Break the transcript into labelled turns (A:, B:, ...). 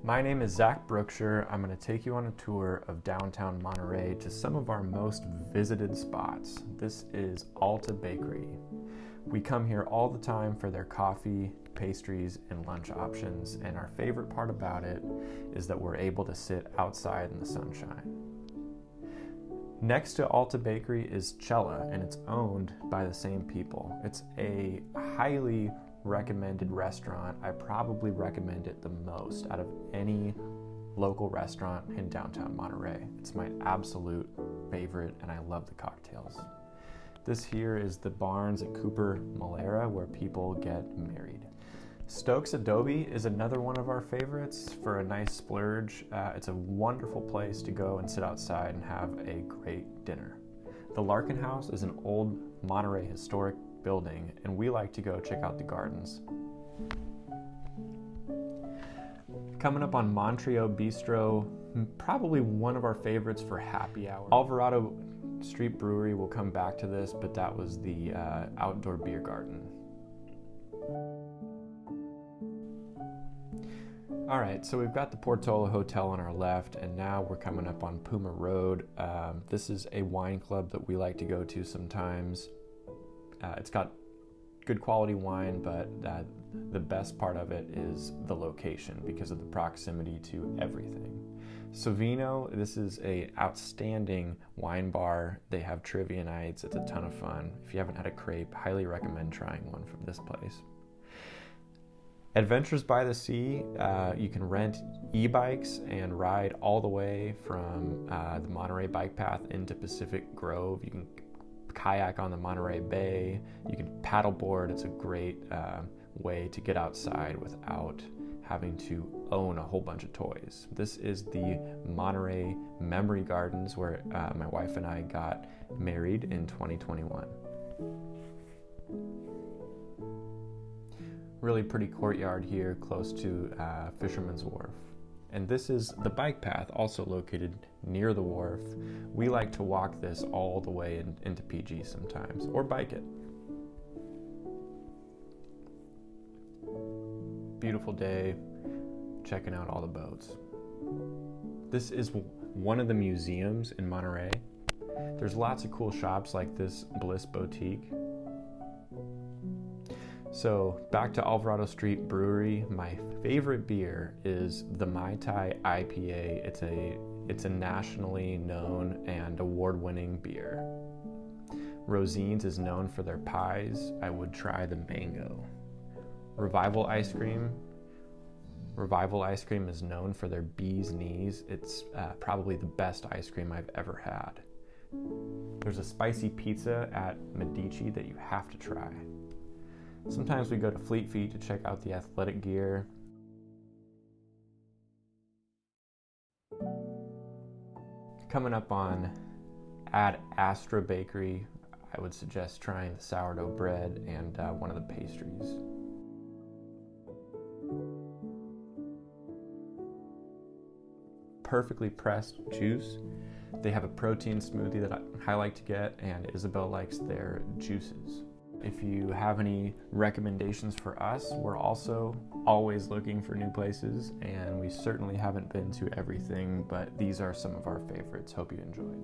A: My name is Zach Brooksher. I'm going to take you on a tour of downtown Monterey to some of our most visited spots. This is Alta Bakery. We come here all the time for their coffee, pastries, and lunch options, and our favorite part about it is that we're able to sit outside in the sunshine. Next to Alta Bakery is Cella, and it's owned by the same people. It's a highly recommended restaurant. I probably recommend it the most out of any local restaurant in downtown Monterey. It's my absolute favorite, and I love the cocktails. This here is the Barns at Cooper Malera, where people get married. Stokes Adobe is another one of our favorites for a nice splurge. It's a wonderful place to go and sit outside and have a great dinner. The Larkin House is an old Monterey historic building, and we like to go check out the gardens. Coming up on Monterey Bistro, probably one of our favorites for happy hour. Alvarado Street Brewery, we'll come back to this, but that was the outdoor beer garden. All right, so we've got the Portola Hotel on our left, and now we're coming up on Puma Road. This is a wine club that we like to go to sometimes. It's got good quality wine, but the best part of it is the location because of the proximity to everything. Savino, this is a outstanding wine bar. They have trivia nights. It's a ton of fun. If you haven't had a crepe, highly recommend trying one from this place. Adventures by the Sea, you can rent e-bikes and ride all the way from the Monterey bike path into Pacific Grove. You can kayak on the Monterey Bay. You can paddleboard. It's a great way to get outside without having to own a whole bunch of toys. This is the Monterey Memory Gardens, where my wife and I got married in 2021. Really pretty courtyard here close to Fisherman's Wharf. And this is the bike path, also located near the wharf. We like to walk this all the way into PG sometimes, or bike it. Beautiful day, checking out all the boats. This is one of the museums in Monterey. There's lots of cool shops like this Bliss Boutique. So back to Alvarado Street Brewery, my favorite beer is the Mai Tai IPA. It's a nationally known and award-winning beer. Rosine's is known for their pies. I would try the mango. Revival Ice Cream is known for their bee's knees. It's probably the best ice cream I've ever had. There's a spicy pizza at Medici that you have to try. Sometimes we go to Fleet Feet to check out the athletic gear. Coming up on Ad Astra Bakery, I would suggest trying the sourdough bread and one of the pastries. Perfectly pressed juice. They have a protein smoothie that I like to get, and Isabel likes their juices. If you have any recommendations for us, we're also always looking for new places, and we certainly haven't been to everything, but these are some of our favorites. Hope you enjoyed.